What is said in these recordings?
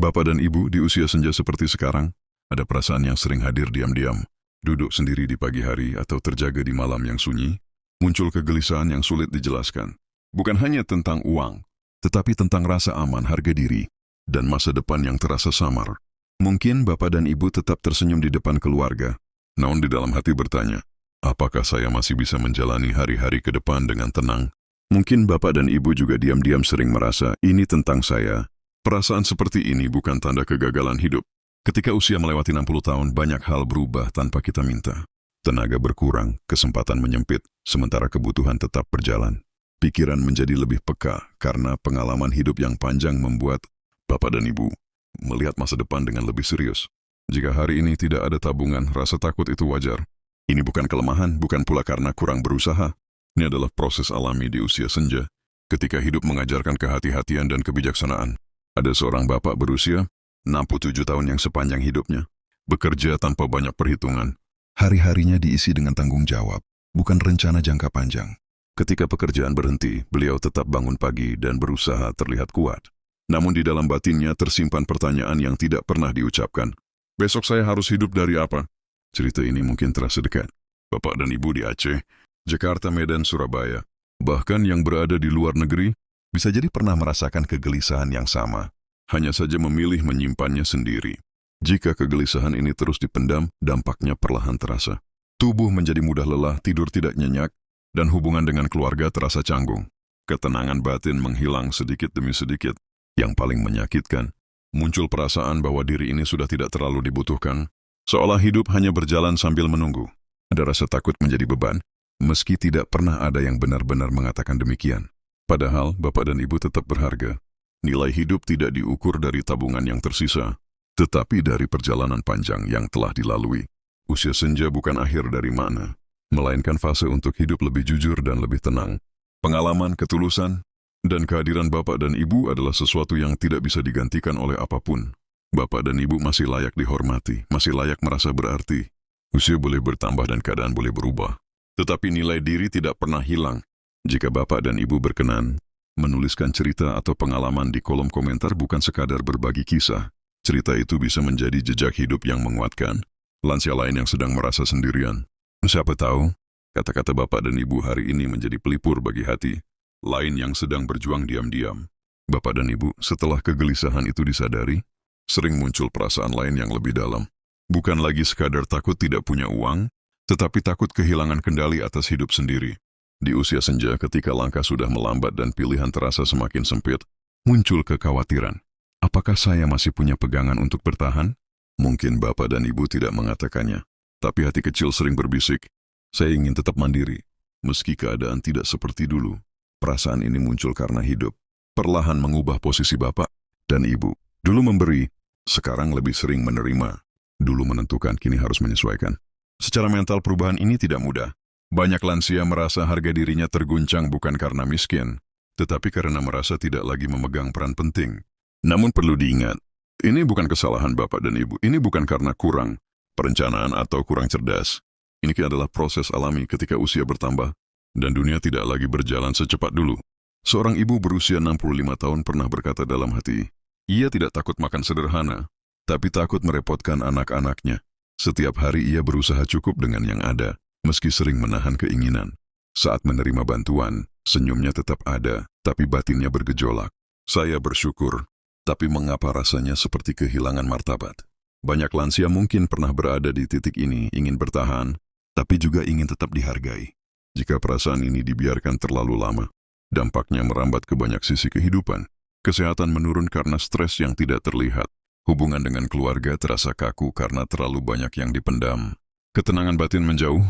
Bapak dan Ibu di usia senja seperti sekarang, ada perasaan yang sering hadir diam-diam, duduk sendiri di pagi hari atau terjaga di malam yang sunyi, muncul kegelisahan yang sulit dijelaskan. Bukan hanya tentang uang, tetapi tentang rasa aman, harga diri, dan masa depan yang terasa samar. Mungkin Bapak dan Ibu tetap tersenyum di depan keluarga, namun di dalam hati bertanya, apakah saya masih bisa menjalani hari-hari ke depan dengan tenang? Mungkin Bapak dan Ibu juga diam-diam sering merasa, ini tentang saya. Perasaan seperti ini bukan tanda kegagalan hidup. Ketika usia melewati 60 tahun, banyak hal berubah tanpa kita minta. Tenaga berkurang, kesempatan menyempit, sementara kebutuhan tetap berjalan. Pikiran menjadi lebih peka karena pengalaman hidup yang panjang membuat Bapak dan Ibu melihat masa depan dengan lebih serius. Jika hari ini tidak ada tabungan, rasa takut itu wajar. Ini bukan kelemahan, bukan pula karena kurang berusaha. Ini adalah proses alami di usia senja, ketika hidup mengajarkan kehati-hatian dan kebijaksanaan. Ada seorang bapak berusia 67 tahun yang sepanjang hidupnya bekerja tanpa banyak perhitungan. Hari-harinya diisi dengan tanggung jawab, bukan rencana jangka panjang. Ketika pekerjaan berhenti, beliau tetap bangun pagi dan berusaha terlihat kuat. Namun di dalam batinnya tersimpan pertanyaan yang tidak pernah diucapkan. Besok saya harus hidup dari apa? Cerita ini mungkin terasa dekat. Bapak dan Ibu di Aceh, Jakarta, Medan, Surabaya, bahkan yang berada di luar negeri, bisa jadi pernah merasakan kegelisahan yang sama, hanya saja memilih menyimpannya sendiri. Jika kegelisahan ini terus dipendam, dampaknya perlahan terasa. Tubuh menjadi mudah lelah, tidur tidak nyenyak, dan hubungan dengan keluarga terasa canggung. Ketenangan batin menghilang sedikit demi sedikit. Yang paling menyakitkan, muncul perasaan bahwa diri ini sudah tidak terlalu dibutuhkan, seolah hidup hanya berjalan sambil menunggu. Ada rasa takut menjadi beban, meski tidak pernah ada yang benar-benar mengatakan demikian. Padahal Bapak dan Ibu tetap berharga. Nilai hidup tidak diukur dari tabungan yang tersisa, tetapi dari perjalanan panjang yang telah dilalui. Usia senja bukan akhir dari mana, melainkan fase untuk hidup lebih jujur dan lebih tenang. Pengalaman, ketulusan, dan kehadiran Bapak dan Ibu adalah sesuatu yang tidak bisa digantikan oleh apapun. Bapak dan Ibu masih layak dihormati, masih layak merasa berarti. Usia boleh bertambah dan keadaan boleh berubah, tetapi nilai diri tidak pernah hilang. Jika Bapak dan Ibu berkenan, menuliskan cerita atau pengalaman di kolom komentar bukan sekadar berbagi kisah. Cerita itu bisa menjadi jejak hidup yang menguatkan lansia lain yang sedang merasa sendirian. Siapa tahu, kata-kata Bapak dan Ibu hari ini menjadi pelipur bagi hati lain yang sedang berjuang diam-diam. Bapak dan Ibu, setelah kegelisahan itu disadari, sering muncul perasaan lain yang lebih dalam. Bukan lagi sekadar takut tidak punya uang, tetapi takut kehilangan kendali atas hidup sendiri. Di usia senja, ketika langkah sudah melambat dan pilihan terasa semakin sempit, muncul kekhawatiran. Apakah saya masih punya pegangan untuk bertahan? Mungkin Bapak dan Ibu tidak mengatakannya, tapi hati kecil sering berbisik, saya ingin tetap mandiri, meski keadaan tidak seperti dulu. Perasaan ini muncul karena hidup perlahan mengubah posisi Bapak dan Ibu. Dulu memberi, sekarang lebih sering menerima. Dulu menentukan, kini harus menyesuaikan. Secara mental perubahan ini tidak mudah. Banyak lansia merasa harga dirinya terguncang bukan karena miskin, tetapi karena merasa tidak lagi memegang peran penting. Namun perlu diingat, ini bukan kesalahan Bapak dan Ibu. Ini bukan karena kurang perencanaan atau kurang cerdas. Ini adalah proses alami ketika usia bertambah dan dunia tidak lagi berjalan secepat dulu. Seorang ibu berusia 65 tahun pernah berkata dalam hati, ia tidak takut makan sederhana, tapi takut merepotkan anak-anaknya. Setiap hari ia berusaha cukup dengan yang ada, meski sering menahan keinginan. Saat menerima bantuan, senyumnya tetap ada, tapi batinnya bergejolak. Saya bersyukur, tapi mengapa rasanya seperti kehilangan martabat? Banyak lansia mungkin pernah berada di titik ini, ingin bertahan, tapi juga ingin tetap dihargai. Jika perasaan ini dibiarkan terlalu lama, dampaknya merambat ke banyak sisi kehidupan. Kesehatan menurun karena stres yang tidak terlihat. Hubungan dengan keluarga terasa kaku karena terlalu banyak yang dipendam. Ketenangan batin menjauh,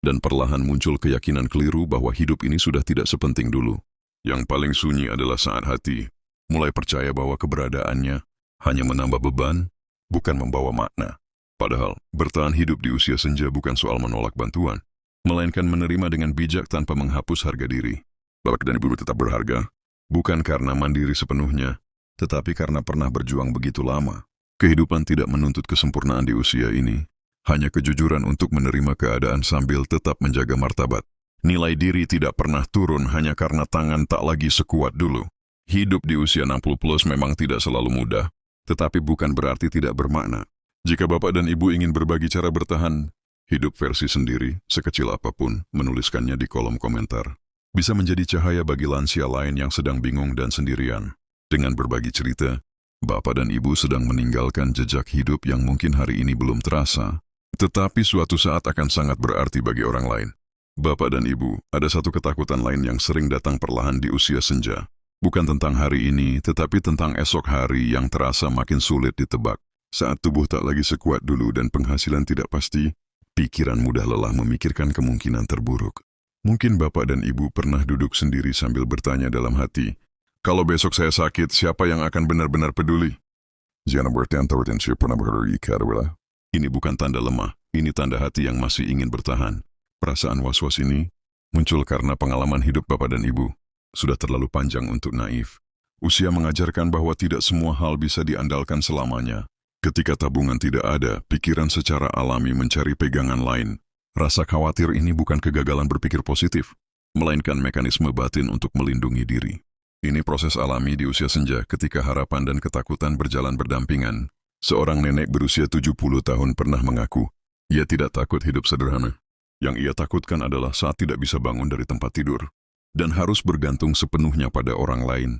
dan perlahan muncul keyakinan keliru bahwa hidup ini sudah tidak sepenting dulu. Yang paling sunyi adalah saat hati mulai percaya bahwa keberadaannya hanya menambah beban, bukan membawa makna. Padahal, bertahan hidup di usia senja bukan soal menolak bantuan, melainkan menerima dengan bijak tanpa menghapus harga diri. Bapak dan Ibu tetap berharga, bukan karena mandiri sepenuhnya, tetapi karena pernah berjuang begitu lama. Kehidupan tidak menuntut kesempurnaan di usia ini, hanya kejujuran untuk menerima keadaan sambil tetap menjaga martabat. Nilai diri tidak pernah turun hanya karena tangan tak lagi sekuat dulu. Hidup di usia 60 plus memang tidak selalu mudah. tetapi bukan berarti tidak bermakna. Jika Bapak dan Ibu ingin berbagi cara bertahan hidup versi sendiri, sekecil apapun, menuliskannya di kolom komentar. Bisa menjadi cahaya bagi lansia lain yang sedang bingung dan sendirian. Dengan berbagi cerita, Bapak dan Ibu sedang meninggalkan jejak hidup yang mungkin hari ini belum terasa, tetapi suatu saat akan sangat berarti bagi orang lain. Bapak dan Ibu, ada satu ketakutan lain yang sering datang perlahan di usia senja. Bukan tentang hari ini, tetapi tentang esok hari yang terasa makin sulit ditebak. Saat tubuh tak lagi sekuat dulu dan penghasilan tidak pasti, pikiran mudah lelah memikirkan kemungkinan terburuk. Mungkin Bapak dan Ibu pernah duduk sendiri sambil bertanya dalam hati, kalau besok saya sakit, siapa yang akan benar-benar peduli? Ini bukan tanda lemah, ini tanda hati yang masih ingin bertahan. Perasaan was-was ini muncul karena pengalaman hidup Bapak dan Ibu sudah terlalu panjang untuk naif. Usia mengajarkan bahwa tidak semua hal bisa diandalkan selamanya. Ketika tabungan tidak ada, pikiran secara alami mencari pegangan lain. Rasa khawatir ini bukan kegagalan berpikir positif, melainkan mekanisme batin untuk melindungi diri. Ini proses alami di usia senja ketika harapan dan ketakutan berjalan berdampingan. Seorang nenek berusia 70 tahun pernah mengaku, ia tidak takut hidup sederhana. Yang ia takutkan adalah saat tidak bisa bangun dari tempat tidur dan harus bergantung sepenuhnya pada orang lain.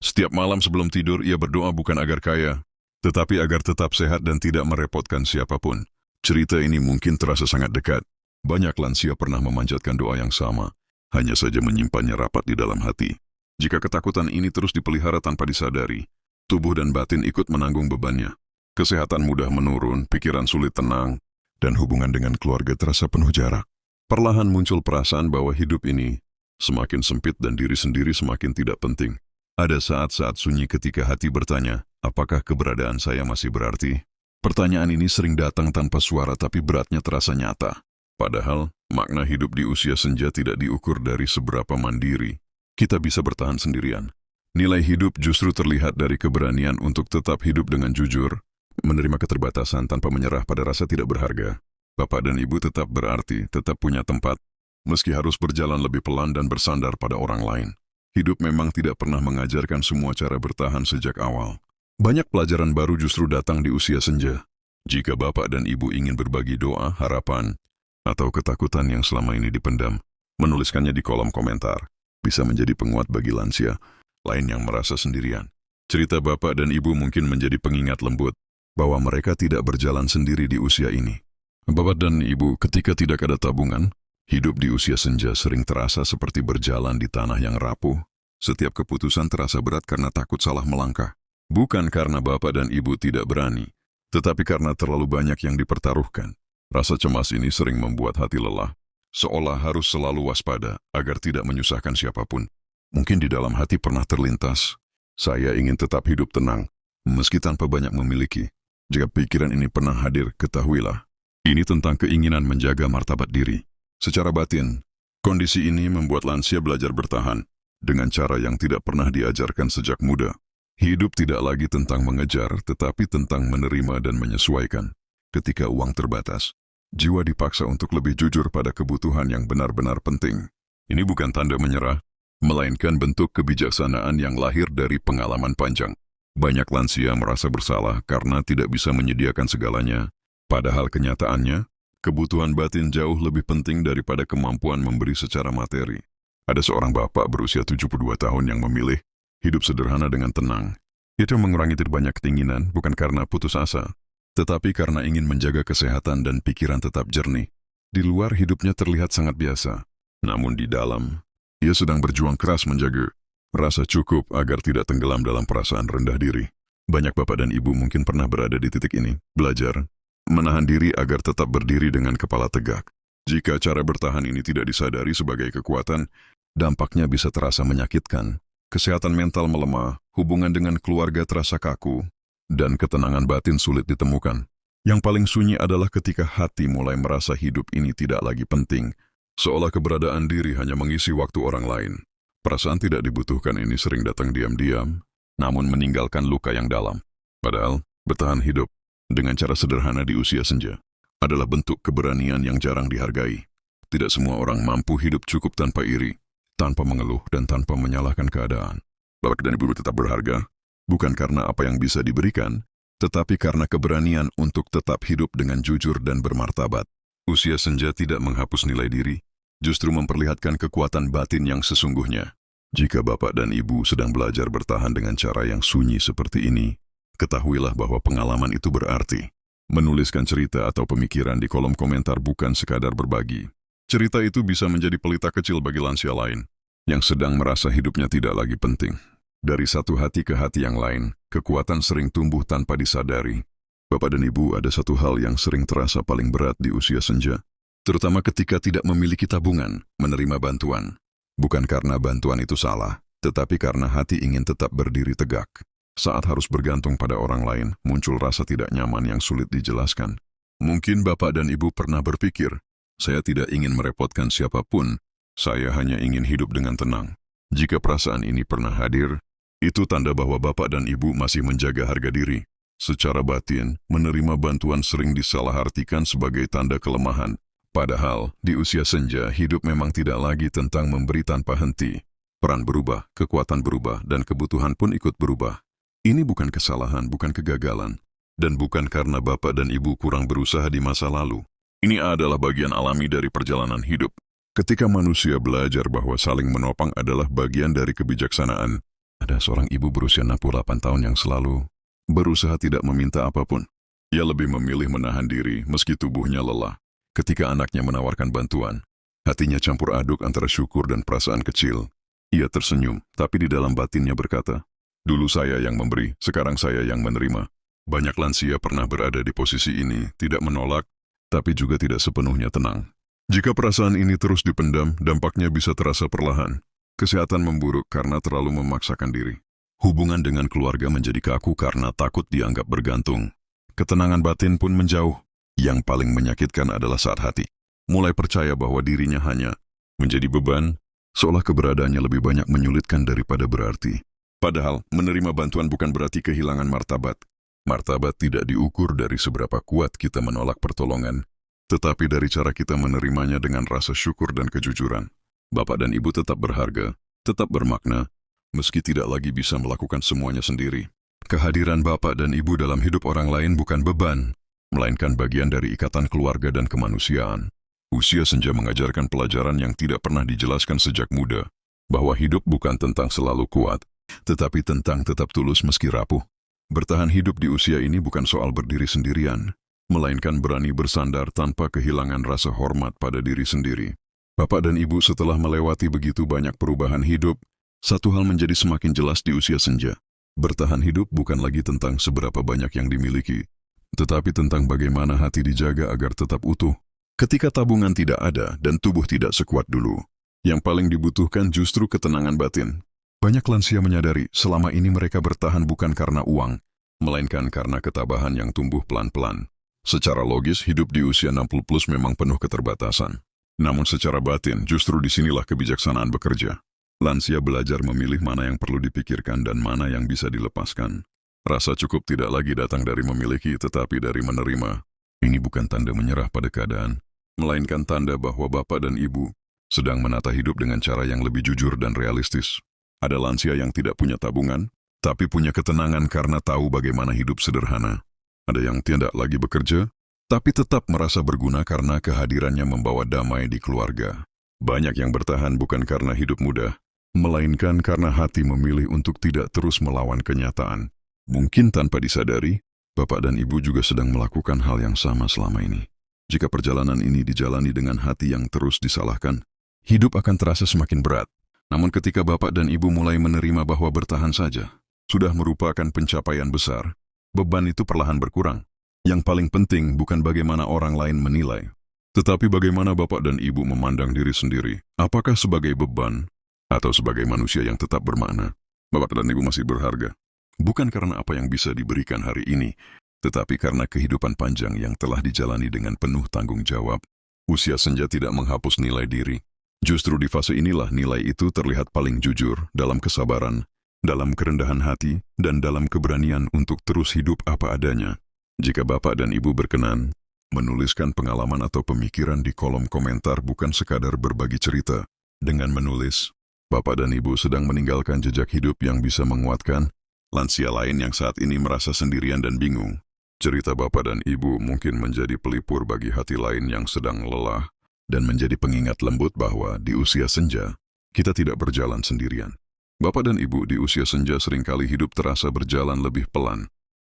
Setiap malam sebelum tidur ia berdoa bukan agar kaya, tetapi agar tetap sehat dan tidak merepotkan siapapun. Cerita ini mungkin terasa sangat dekat. Banyak lansia pernah memanjatkan doa yang sama, hanya saja menyimpannya rapat di dalam hati. Jika ketakutan ini terus dipelihara tanpa disadari, tubuh dan batin ikut menanggung bebannya. Kesehatan mudah menurun, pikiran sulit tenang, dan hubungan dengan keluarga terasa penuh jarak. Perlahan muncul perasaan bahwa hidup ini semakin sempit dan diri sendiri semakin tidak penting. Ada saat-saat sunyi ketika hati bertanya, apakah keberadaan saya masih berarti? Pertanyaan ini sering datang tanpa suara tapi beratnya terasa nyata. Padahal, makna hidup di usia senja tidak diukur dari seberapa mandiri kita bisa bertahan sendirian. Nilai hidup justru terlihat dari keberanian untuk tetap hidup dengan jujur, menerima keterbatasan tanpa menyerah pada rasa tidak berharga. Bapak dan Ibu tetap berarti, tetap punya tempat, meski harus berjalan lebih pelan dan bersandar pada orang lain. Hidup memang tidak pernah mengajarkan semua cara bertahan sejak awal. Banyak pelajaran baru justru datang di usia senja. Jika Bapak dan Ibu ingin berbagi doa, harapan, atau ketakutan yang selama ini dipendam, menuliskannya di kolom komentar. Bisa menjadi penguat bagi lansia lain yang merasa sendirian. Cerita Bapak dan Ibu mungkin menjadi pengingat lembut bahwa mereka tidak berjalan sendiri di usia ini. Bapak dan Ibu, ketika tidak ada tabungan, hidup di usia senja sering terasa seperti berjalan di tanah yang rapuh. Setiap keputusan terasa berat karena takut salah melangkah. Bukan karena Bapak dan Ibu tidak berani, tetapi karena terlalu banyak yang dipertaruhkan. Rasa cemas ini sering membuat hati lelah, seolah harus selalu waspada agar tidak menyusahkan siapapun. Mungkin di dalam hati pernah terlintas, saya ingin tetap hidup tenang, meski tanpa banyak memiliki. Jika pikiran ini pernah hadir, ketahuilah, ini tentang keinginan menjaga martabat diri. Secara batin, kondisi ini membuat lansia belajar bertahan dengan cara yang tidak pernah diajarkan sejak muda. Hidup tidak lagi tentang mengejar, tetapi tentang menerima dan menyesuaikan. Ketika uang terbatas, jiwa dipaksa untuk lebih jujur pada kebutuhan yang benar-benar penting. Ini bukan tanda menyerah, melainkan bentuk kebijaksanaan yang lahir dari pengalaman panjang. Banyak lansia merasa bersalah karena tidak bisa menyediakan segalanya, padahal kenyataannya, kebutuhan batin jauh lebih penting daripada kemampuan memberi secara materi. Ada seorang bapak berusia 72 tahun yang memilih hidup sederhana dengan tenang. Itu mengurangi banyak keinginan bukan karena putus asa, tetapi karena ingin menjaga kesehatan dan pikiran tetap jernih. Di luar hidupnya terlihat sangat biasa, namun di dalam, ia sedang berjuang keras menjaga rasa cukup agar tidak tenggelam dalam perasaan rendah diri. Banyak bapak dan ibu mungkin pernah berada di titik ini, belajar menahan diri agar tetap berdiri dengan kepala tegak. Jika cara bertahan ini tidak disadari sebagai kekuatan, dampaknya bisa terasa menyakitkan. Kesehatan mental melemah, hubungan dengan keluarga terasa kaku, dan ketenangan batin sulit ditemukan. Yang paling sunyi adalah ketika hati mulai merasa hidup ini tidak lagi penting, seolah keberadaan diri hanya mengisi waktu orang lain. Perasaan tidak dibutuhkan ini sering datang diam-diam, namun meninggalkan luka yang dalam. Padahal, bertahan hidup dengan cara sederhana di usia senja adalah bentuk keberanian yang jarang dihargai. Tidak semua orang mampu hidup cukup tanpa iri, tanpa mengeluh dan tanpa menyalahkan keadaan. Bapak dan Ibu tetap berharga, bukan karena apa yang bisa diberikan, tetapi karena keberanian untuk tetap hidup dengan jujur dan bermartabat. Usia senja tidak menghapus nilai diri, justru memperlihatkan kekuatan batin yang sesungguhnya. Jika Bapak dan Ibu sedang belajar bertahan dengan cara yang sunyi seperti ini, ketahuilah bahwa pengalaman itu berarti. Menuliskan cerita atau pemikiran di kolom komentar bukan sekadar berbagi. Cerita itu bisa menjadi pelita kecil bagi lansia lain, yang sedang merasa hidupnya tidak lagi penting. Dari satu hati ke hati yang lain, kekuatan sering tumbuh tanpa disadari. Bapak dan Ibu, ada satu hal yang sering terasa paling berat di usia senja, terutama ketika tidak memiliki tabungan, menerima bantuan. Bukan karena bantuan itu salah, tetapi karena hati ingin tetap berdiri tegak. Saat harus bergantung pada orang lain, muncul rasa tidak nyaman yang sulit dijelaskan. Mungkin Bapak dan Ibu pernah berpikir, saya tidak ingin merepotkan siapapun, saya hanya ingin hidup dengan tenang. Jika perasaan ini pernah hadir, itu tanda bahwa Bapak dan Ibu masih menjaga harga diri. Secara batin, menerima bantuan sering disalahartikan sebagai tanda kelemahan. Padahal, di usia senja, hidup memang tidak lagi tentang memberi tanpa henti. Peran berubah, kekuatan berubah, dan kebutuhan pun ikut berubah. Ini bukan kesalahan, bukan kegagalan, dan bukan karena Bapak dan Ibu kurang berusaha di masa lalu. Ini adalah bagian alami dari perjalanan hidup. Ketika manusia belajar bahwa saling menopang adalah bagian dari kebijaksanaan, ada seorang ibu berusia 68 tahun yang selalu berusaha tidak meminta apapun. Ia lebih memilih menahan diri meski tubuhnya lelah. Ketika anaknya menawarkan bantuan, hatinya campur aduk antara syukur dan perasaan kecil. Ia tersenyum, tapi di dalam batinnya berkata, "Dulu saya yang memberi, sekarang saya yang menerima." Banyak lansia pernah berada di posisi ini, tidak menolak, tapi juga tidak sepenuhnya tenang. Jika perasaan ini terus dipendam, dampaknya bisa terasa perlahan. Kesehatan memburuk karena terlalu memaksakan diri. Hubungan dengan keluarga menjadi kaku karena takut dianggap bergantung. Ketenangan batin pun menjauh. Yang paling menyakitkan adalah saat hati mulai percaya bahwa dirinya hanya menjadi beban, seolah keberadaannya lebih banyak menyulitkan daripada berarti. Padahal, menerima bantuan bukan berarti kehilangan martabat. Martabat tidak diukur dari seberapa kuat kita menolak pertolongan, tetapi dari cara kita menerimanya dengan rasa syukur dan kejujuran. Bapak dan Ibu tetap berharga, tetap bermakna, meski tidak lagi bisa melakukan semuanya sendiri. Kehadiran Bapak dan Ibu dalam hidup orang lain bukan beban, melainkan bagian dari ikatan keluarga dan kemanusiaan. Usia senja mengajarkan pelajaran yang tidak pernah dijelaskan sejak muda, bahwa hidup bukan tentang selalu kuat, tetapi tentang tetap tulus meski rapuh. Bertahan hidup di usia ini bukan soal berdiri sendirian, melainkan berani bersandar tanpa kehilangan rasa hormat pada diri sendiri. Bapak dan Ibu, setelah melewati begitu banyak perubahan hidup, satu hal menjadi semakin jelas di usia senja. Bertahan hidup bukan lagi tentang seberapa banyak yang dimiliki, tetapi tentang bagaimana hati dijaga agar tetap utuh. Ketika tabungan tidak ada dan tubuh tidak sekuat dulu, yang paling dibutuhkan justru ketenangan batin. Banyak lansia menyadari selama ini mereka bertahan bukan karena uang, melainkan karena ketabahan yang tumbuh pelan-pelan. Secara logis, hidup di usia 60 plus memang penuh keterbatasan. Namun secara batin, justru disinilah kebijaksanaan bekerja. Lansia belajar memilih mana yang perlu dipikirkan dan mana yang bisa dilepaskan. Rasa cukup tidak lagi datang dari memiliki, tetapi dari menerima. Ini bukan tanda menyerah pada keadaan, melainkan tanda bahwa Bapak dan Ibu sedang menata hidup dengan cara yang lebih jujur dan realistis. Ada lansia yang tidak punya tabungan, tapi punya ketenangan karena tahu bagaimana hidup sederhana. Ada yang tidak lagi bekerja, tapi tetap merasa berguna karena kehadirannya membawa damai di keluarga. Banyak yang bertahan bukan karena hidup mudah, melainkan karena hati memilih untuk tidak terus melawan kenyataan. Mungkin tanpa disadari, Bapak dan Ibu juga sedang melakukan hal yang sama selama ini. Jika perjalanan ini dijalani dengan hati yang terus disalahkan, hidup akan terasa semakin berat. Namun ketika Bapak dan Ibu mulai menerima bahwa bertahan saja sudah merupakan pencapaian besar, beban itu perlahan berkurang. Yang paling penting bukan bagaimana orang lain menilai, tetapi bagaimana Bapak dan Ibu memandang diri sendiri, apakah sebagai beban atau sebagai manusia yang tetap bermakna. Bapak dan Ibu masih berharga, bukan karena apa yang bisa diberikan hari ini, tetapi karena kehidupan panjang yang telah dijalani dengan penuh tanggung jawab. Usia senja tidak menghapus nilai diri. Justru di fase inilah nilai itu terlihat paling jujur dalam kesabaran, dalam kerendahan hati, dan dalam keberanian untuk terus hidup apa adanya. Jika Bapak dan Ibu berkenan, menuliskan pengalaman atau pemikiran di kolom komentar bukan sekadar berbagi cerita. Dengan menulis, Bapak dan Ibu sedang meninggalkan jejak hidup yang bisa menguatkan, lansia lain yang saat ini merasa sendirian dan bingung. Cerita bapak dan ibu mungkin menjadi pelipur bagi hati lain yang sedang lelah dan menjadi pengingat lembut bahwa di usia senja, kita tidak berjalan sendirian. Bapak dan ibu di usia senja seringkali hidup terasa berjalan lebih pelan.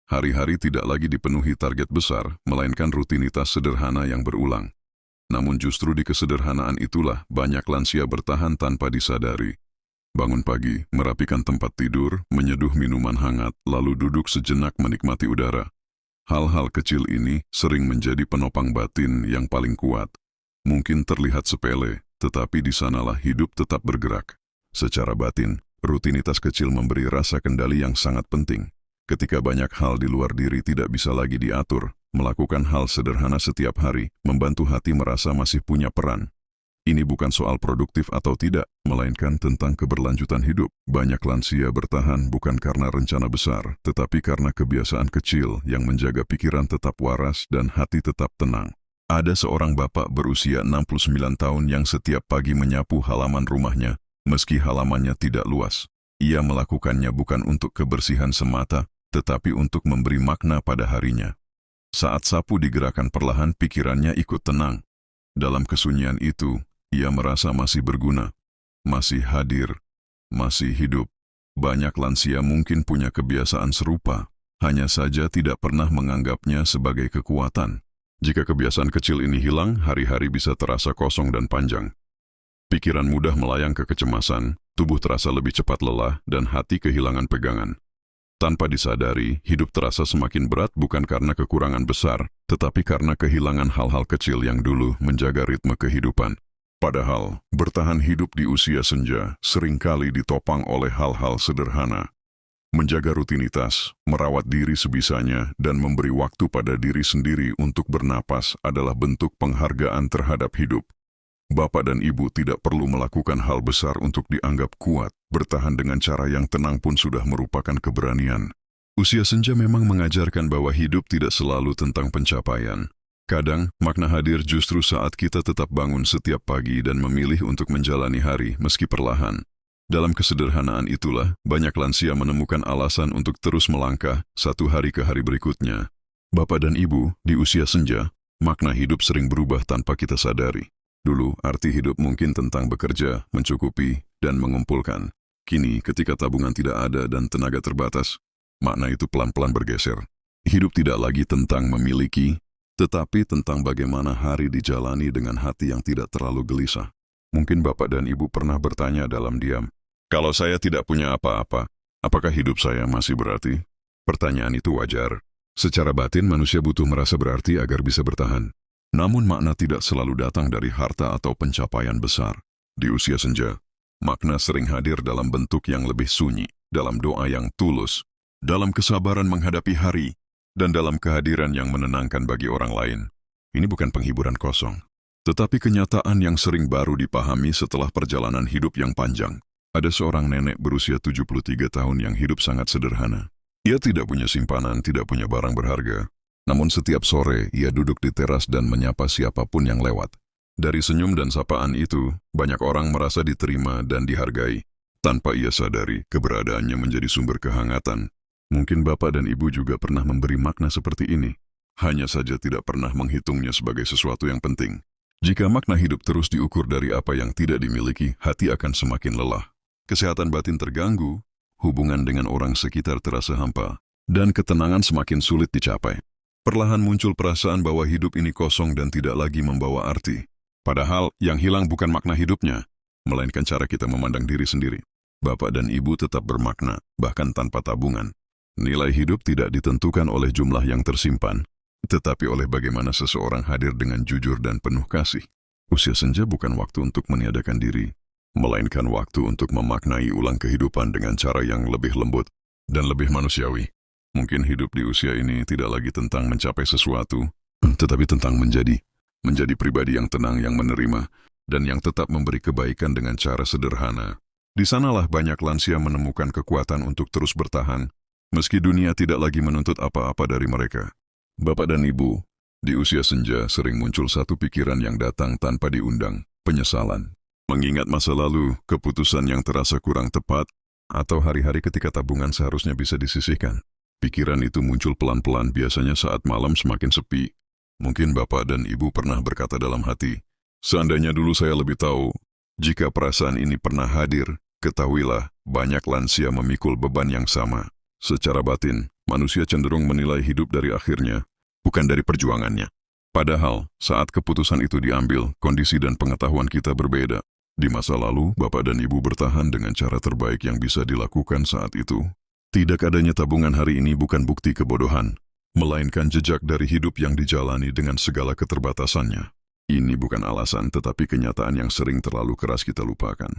Hari-hari tidak lagi dipenuhi target besar, melainkan rutinitas sederhana yang berulang. Namun justru di kesederhanaan itulah banyak lansia bertahan tanpa disadari. Bangun pagi, merapikan tempat tidur, menyeduh minuman hangat, lalu duduk sejenak menikmati udara. Hal-hal kecil ini sering menjadi penopang batin yang paling kuat. Mungkin terlihat sepele, tetapi di sanalah hidup tetap bergerak. Secara batin, rutinitas kecil memberi rasa kendali yang sangat penting. Ketika banyak hal di luar diri tidak bisa lagi diatur, melakukan hal sederhana setiap hari membantu hati merasa masih punya peran. Ini bukan soal produktif atau tidak, melainkan tentang keberlanjutan hidup. Banyak lansia bertahan bukan karena rencana besar, tetapi karena kebiasaan kecil yang menjaga pikiran tetap waras dan hati tetap tenang. Ada seorang bapak berusia 69 tahun yang setiap pagi menyapu halaman rumahnya, meski halamannya tidak luas. Ia melakukannya bukan untuk kebersihan semata, tetapi untuk memberi makna pada harinya. Saat sapu digerakkan perlahan, pikirannya ikut tenang. Dalam kesunyian itu, ia merasa masih berguna, masih hadir, masih hidup. Banyak lansia mungkin punya kebiasaan serupa, hanya saja tidak pernah menganggapnya sebagai kekuatan. Jika kebiasaan kecil ini hilang, hari-hari bisa terasa kosong dan panjang. Pikiran mudah melayang ke kecemasan, tubuh terasa lebih cepat lelah, dan hati kehilangan pegangan. Tanpa disadari, hidup terasa semakin berat bukan karena kekurangan besar, tetapi karena kehilangan hal-hal kecil yang dulu menjaga ritme kehidupan. Padahal, bertahan hidup di usia senja seringkali ditopang oleh hal-hal sederhana. Menjaga rutinitas, merawat diri sebisanya, dan memberi waktu pada diri sendiri untuk bernapas adalah bentuk penghargaan terhadap hidup. Bapak dan ibu tidak perlu melakukan hal besar untuk dianggap kuat. Bertahan dengan cara yang tenang pun sudah merupakan keberanian. Usia senja memang mengajarkan bahwa hidup tidak selalu tentang pencapaian. Kadang, makna hadir justru saat kita tetap bangun setiap pagi dan memilih untuk menjalani hari meski perlahan. Dalam kesederhanaan itulah, banyak lansia menemukan alasan untuk terus melangkah satu hari ke hari berikutnya. Bapak dan ibu, di usia senja, makna hidup sering berubah tanpa kita sadari. Dulu, arti hidup mungkin tentang bekerja, mencukupi, dan mengumpulkan. Kini, ketika tabungan tidak ada dan tenaga terbatas, makna itu pelan-pelan bergeser. Hidup tidak lagi tentang memiliki, tetapi tentang bagaimana hari dijalani dengan hati yang tidak terlalu gelisah. Mungkin bapak dan ibu pernah bertanya dalam diam, kalau saya tidak punya apa-apa, apakah hidup saya masih berarti? Pertanyaan itu wajar. Secara batin, manusia butuh merasa berarti agar bisa bertahan. Namun makna tidak selalu datang dari harta atau pencapaian besar. Di usia senja, makna sering hadir dalam bentuk yang lebih sunyi, dalam doa yang tulus, dalam kesabaran menghadapi hari, dan dalam kehadiran yang menenangkan bagi orang lain. Ini bukan penghiburan kosong, tetapi kenyataan yang sering baru dipahami setelah perjalanan hidup yang panjang. Ada seorang nenek berusia 73 tahun yang hidup sangat sederhana. Ia tidak punya simpanan, tidak punya barang berharga. Namun setiap sore, ia duduk di teras dan menyapa siapapun yang lewat. Dari senyum dan sapaan itu, banyak orang merasa diterima dan dihargai. Tanpa ia sadari, keberadaannya menjadi sumber kehangatan. Mungkin bapak dan ibu juga pernah memberi makna seperti ini. Hanya saja tidak pernah menghitungnya sebagai sesuatu yang penting. Jika makna hidup terus diukur dari apa yang tidak dimiliki, hati akan semakin lelah. Kesehatan batin terganggu, hubungan dengan orang sekitar terasa hampa, dan ketenangan semakin sulit dicapai. Perlahan muncul perasaan bahwa hidup ini kosong dan tidak lagi membawa arti. Padahal yang hilang bukan makna hidupnya, melainkan cara kita memandang diri sendiri. Bapak dan ibu tetap bermakna, bahkan tanpa tabungan. Nilai hidup tidak ditentukan oleh jumlah yang tersimpan, tetapi oleh bagaimana seseorang hadir dengan jujur dan penuh kasih. Usia senja bukan waktu untuk meniadakan diri, melainkan waktu untuk memaknai ulang kehidupan dengan cara yang lebih lembut dan lebih manusiawi. Mungkin hidup di usia ini tidak lagi tentang mencapai sesuatu, tetapi tentang menjadi pribadi yang tenang, yang menerima, dan yang tetap memberi kebaikan dengan cara sederhana. Di sanalah banyak lansia menemukan kekuatan untuk terus bertahan, meski dunia tidak lagi menuntut apa-apa dari mereka. Bapak dan ibu, di usia senja sering muncul satu pikiran yang datang tanpa diundang, penyesalan. Mengingat masa lalu, keputusan yang terasa kurang tepat, atau hari-hari ketika tabungan seharusnya bisa disisihkan. Pikiran itu muncul pelan-pelan biasanya saat malam semakin sepi. Mungkin Bapak dan Ibu pernah berkata dalam hati, "Seandainya dulu saya lebih tahu." Jika perasaan ini pernah hadir, ketahuilah banyak lansia memikul beban yang sama. Secara batin, manusia cenderung menilai hidup dari akhirnya, bukan dari perjuangannya. Padahal, saat keputusan itu diambil, kondisi dan pengetahuan kita berbeda. Di masa lalu, Bapak dan Ibu bertahan dengan cara terbaik yang bisa dilakukan saat itu. Tidak adanya tabungan hari ini bukan bukti kebodohan, melainkan jejak dari hidup yang dijalani dengan segala keterbatasannya. Ini bukan alasan, tetapi kenyataan yang sering terlalu keras kita lupakan.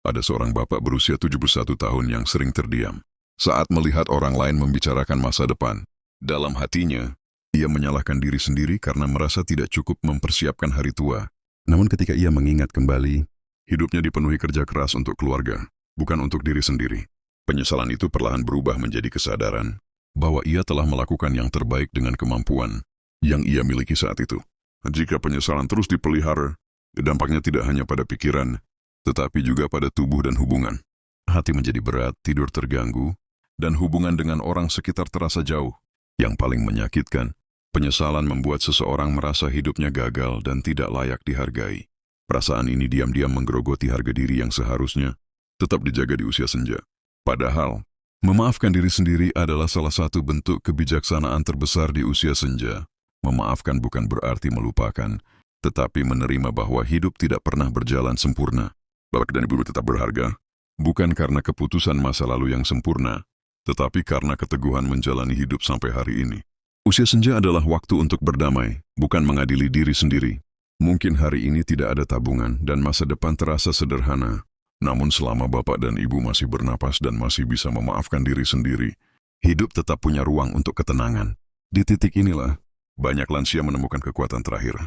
Ada seorang bapak berusia 71 tahun yang sering terdiam. Saat melihat orang lain membicarakan masa depan, dalam hatinya, ia menyalahkan diri sendiri karena merasa tidak cukup mempersiapkan hari tua. Namun ketika ia mengingat kembali, hidupnya dipenuhi kerja keras untuk keluarga, bukan untuk diri sendiri. Penyesalan itu perlahan berubah menjadi kesadaran bahwa ia telah melakukan yang terbaik dengan kemampuan yang ia miliki saat itu. Jika penyesalan terus dipelihara, dampaknya tidak hanya pada pikiran, tetapi juga pada tubuh dan hubungan. Hati menjadi berat, tidur terganggu, dan hubungan dengan orang sekitar terasa jauh. Yang paling menyakitkan, penyesalan membuat seseorang merasa hidupnya gagal dan tidak layak dihargai. Perasaan ini diam-diam menggerogoti harga diri yang seharusnya tetap dijaga di usia senja. Padahal, memaafkan diri sendiri adalah salah satu bentuk kebijaksanaan terbesar di usia senja. Memaafkan bukan berarti melupakan, tetapi menerima bahwa hidup tidak pernah berjalan sempurna. Bapak dan Ibu tetap berharga, bukan karena keputusan masa lalu yang sempurna, tetapi karena keteguhan menjalani hidup sampai hari ini. Usia senja adalah waktu untuk berdamai, bukan mengadili diri sendiri. Mungkin hari ini tidak ada tabungan dan masa depan terasa sederhana. Namun selama Bapak dan Ibu masih bernapas dan masih bisa memaafkan diri sendiri, hidup tetap punya ruang untuk ketenangan. Di titik inilah, banyak lansia menemukan kekuatan terakhir.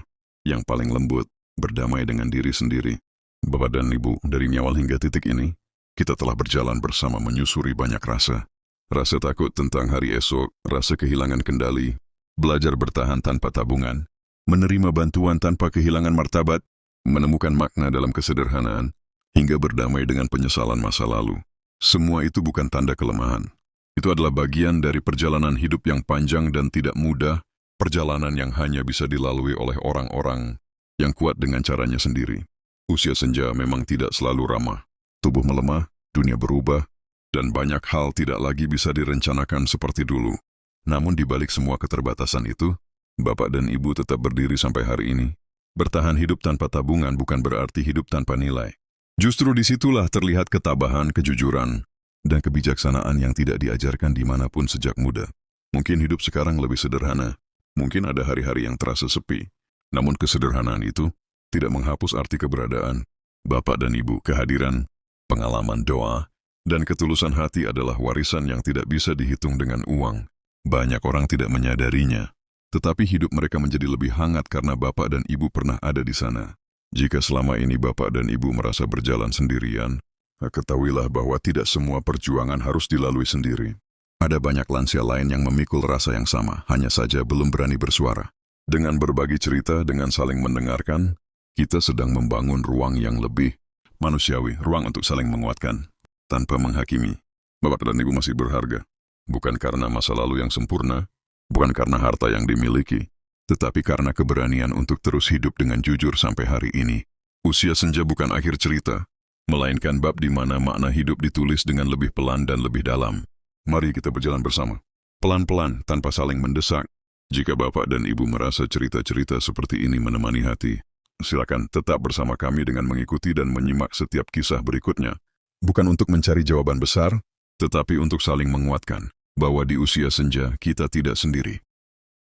Yang paling lembut, berdamai dengan diri sendiri. Bapak dan Ibu, dari nyawal hingga titik ini, kita telah berjalan bersama menyusuri banyak rasa. Rasa takut tentang hari esok, rasa kehilangan kendali, belajar bertahan tanpa tabungan, menerima bantuan tanpa kehilangan martabat, menemukan makna dalam kesederhanaan, hingga berdamai dengan penyesalan masa lalu. Semua itu bukan tanda kelemahan. Itu adalah bagian dari perjalanan hidup yang panjang dan tidak mudah, perjalanan yang hanya bisa dilalui oleh orang-orang yang kuat dengan caranya sendiri. Usia senja memang tidak selalu ramah. Tubuh melemah, dunia berubah, dan banyak hal tidak lagi bisa direncanakan seperti dulu. Namun di balik semua keterbatasan itu, Bapak dan Ibu tetap berdiri sampai hari ini. Bertahan hidup tanpa tabungan bukan berarti hidup tanpa nilai. Justru disitulah terlihat ketabahan, kejujuran, dan kebijaksanaan yang tidak diajarkan dimanapun sejak muda. Mungkin hidup sekarang lebih sederhana. Mungkin ada hari-hari yang terasa sepi. Namun kesederhanaan itu tidak menghapus arti keberadaan. Bapak dan Ibu, kehadiran, pengalaman doa, dan ketulusan hati adalah warisan yang tidak bisa dihitung dengan uang. Banyak orang tidak menyadarinya, tetapi hidup mereka menjadi lebih hangat karena Bapak dan Ibu pernah ada di sana. Jika selama ini Bapak dan Ibu merasa berjalan sendirian, ketahuilah bahwa tidak semua perjuangan harus dilalui sendiri. Ada banyak lansia lain yang memikul rasa yang sama, hanya saja belum berani bersuara. Dengan berbagi cerita, dengan saling mendengarkan, kita sedang membangun ruang yang lebih manusiawi, ruang untuk saling menguatkan. Tanpa menghakimi, Bapak dan Ibu masih berharga. Bukan karena masa lalu yang sempurna, bukan karena harta yang dimiliki, tetapi karena keberanian untuk terus hidup dengan jujur sampai hari ini. Usia senja bukan akhir cerita, melainkan bab di mana makna hidup ditulis dengan lebih pelan dan lebih dalam. Mari kita berjalan bersama, pelan-pelan tanpa saling mendesak. Jika Bapak dan Ibu merasa cerita-cerita seperti ini menemani hati, silakan tetap bersama kami dengan mengikuti dan menyimak setiap kisah berikutnya. Bukan untuk mencari jawaban besar, tetapi untuk saling menguatkan bahwa di usia senja kita tidak sendiri.